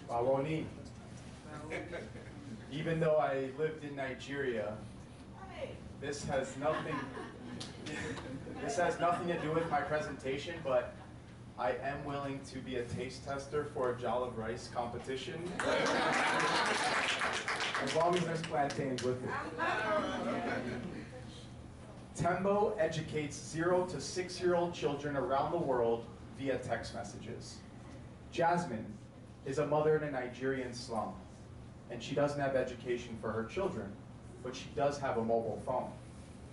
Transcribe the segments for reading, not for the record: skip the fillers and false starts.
Wawoni. Even though I lived in Nigeria, this has nothing to do with my presentation, but I am willing to be a taste tester for a jollof rice competition. As long as there's plantains with it. Tembo educates 0 to 6-year-old children around the world via text messages. Jasmine is a mother in a Nigerian slum, and she doesn't have education for her children, but she does have a mobile phone.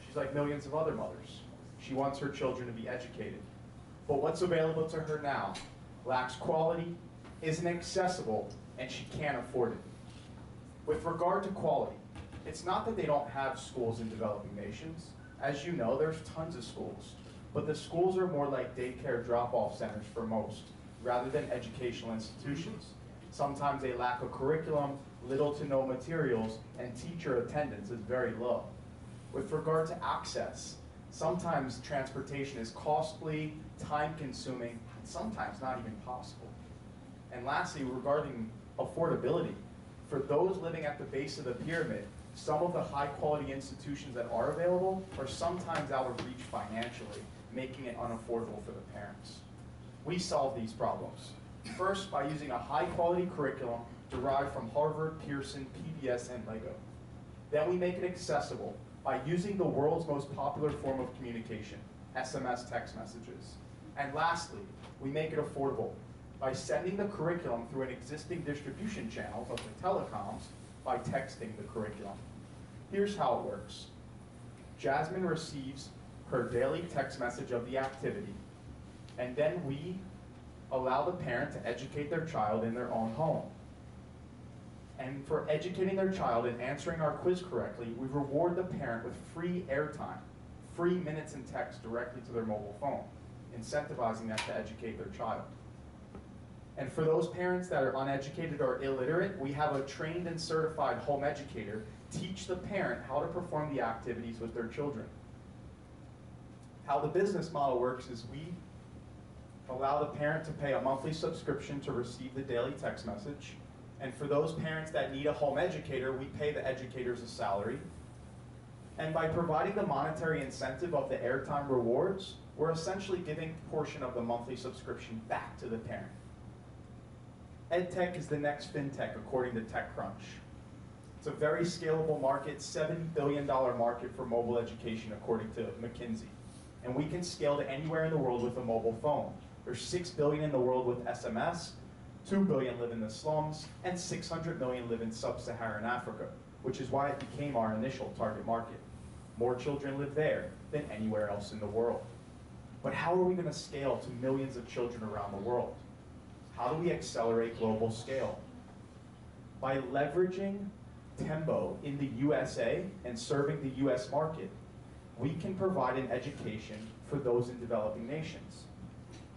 She's like millions of other mothers. She wants her children to be educated. But what's available to her now lacks quality, isn't accessible, and she can't afford it. With regard to quality, it's not that they don't have schools in developing nations. As you know, there's tons of schools, but the schools are more like daycare drop-off centers for most, rather than educational institutions. Sometimes they lack a curriculum, little to no materials, and teacher attendance is very low. With regard to access, sometimes transportation is costly, time-consuming, and sometimes not even possible. And lastly, regarding affordability, for those living at the base of the pyramid, some of the high-quality institutions that are available are sometimes out of reach financially, making it unaffordable for the parents. We solve these problems. First, by using a high-quality curriculum derived from Harvard, Pearson, PBS, and LEGO. Then we make it accessible by using the world's most popular form of communication, SMS text messages. And lastly, we make it affordable by sending the curriculum through an existing distribution channel of the telecoms by texting the curriculum. Here's how it works. Jasmine receives her daily text message of the activity, and then we allow the parent to educate their child in their own home. And for educating their child and answering our quiz correctly, we reward the parent with free airtime, free minutes and text directly to their mobile phone, incentivizing them to educate their child. And for those parents that are uneducated or illiterate, we have a trained and certified home educator teach the parent how to perform the activities with their children. How the business model works is we allow the parent to pay a monthly subscription to receive the daily text message. And for those parents that need a home educator, we pay the educators a salary. And by providing the monetary incentive of the airtime rewards, we're essentially giving a portion of the monthly subscription back to the parent. EdTech is the next fintech, according to TechCrunch. It's a very scalable market, $70 billion market for mobile education, according to McKinsey. And we can scale to anywhere in the world with a mobile phone. There's 6 billion in the world with SMS, 2 billion live in the slums, and 600 million live in sub-Saharan Africa, which is why it became our initial target market. More children live there than anywhere else in the world. But how are we going to scale to millions of children around the world? How do we accelerate global scale? By leveraging Tembo in the USA and serving the US market, we can provide an education for those in developing nations.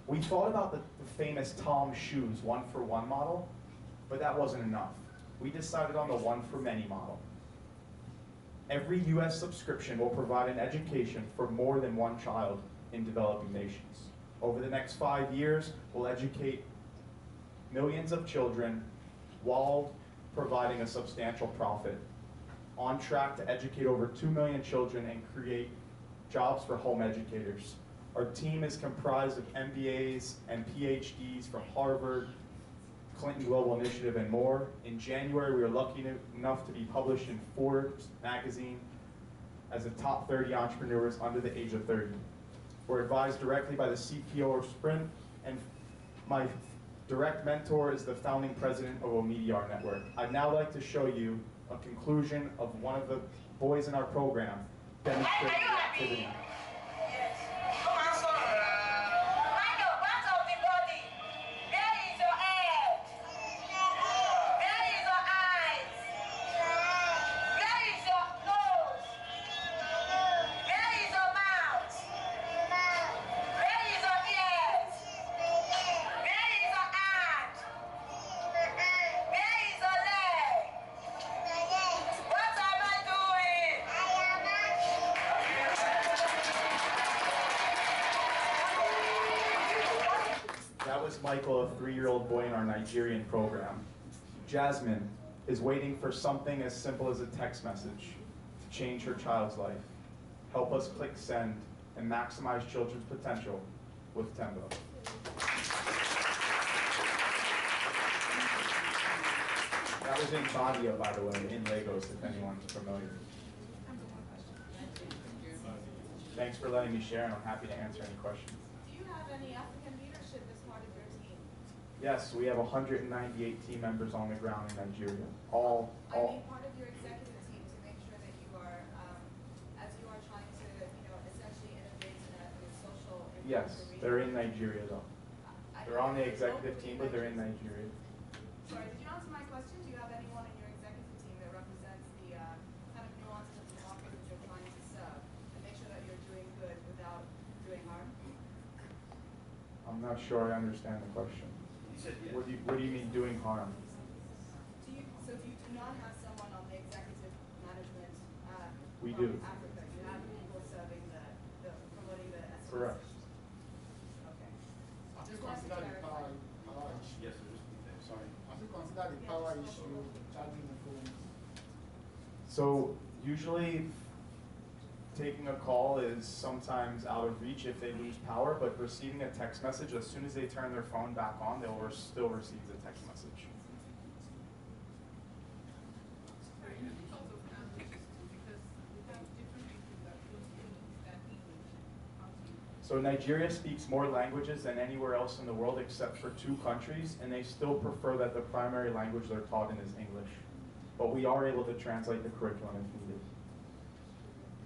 We thought about the famous Tom Shoes one-for-one model, but that wasn't enough. We decided on the one-for-many model. Every US subscription will provide an education for more than one child in developing nations. Over the next 5 years, we'll educate millions of children while providing a substantial profit. On track to educate over 2 million children and create jobs for home educators. Our team is comprised of MBAs and PhDs from Harvard, Clinton Global Initiative, and more. In January, we were lucky enough to be published in Forbes magazine as a top 30 entrepreneurs under the age of 30. We're advised directly by the CPO of Sprint, and my direct mentor is the founding president of Omedear Network. I'd now like to show you a conclusion of one of the boys in our program demonstrating the activity. That was Michael, a 3-year-old boy in our Nigerian program. Jasmine is waiting for something as simple as a text message to change her child's life. Help us click send and maximize children's potential with Tembo. That was in Badia, by the way, in Lagos, if anyone's familiar. Thanks for letting me share, and I'm happy to answer any questions. Do you have any African leadership as part of your team? Yes, we have 198 team members on the ground in Nigeria. I mean part of your executive team to make sure that you are, as you are trying to, essentially innovate in a social impact. Yes, they're in Nigeria though. They're on the executive team, but they're in Nigeria. Sorry, did you answer my question? Do you have anyone in your executive team that represents the kind of nuances of the market that you're trying to serve and make sure that you're doing good without doing harm? I'm not sure I understand the question. What do you mean doing harm? Do you not have someone on the executive management We from do. Africa? You have people serving promoting the SMEs? Correct. Okay. Have you Just wanted to considered the clarify. power issue? Yes, sir. Sorry. Have you considered the power issue, charging the phone? So usually taking a call is sometimes out of reach if they lose power, but receiving a text message, as soon as they turn their phone back on, they'll still receive the text message. So Nigeria speaks more languages than anywhere else in the world except for 2 countries, and they still prefer that the primary language they're taught in is English. But we are able to translate the curriculum if needed.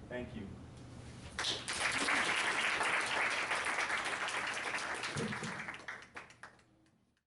Thank you.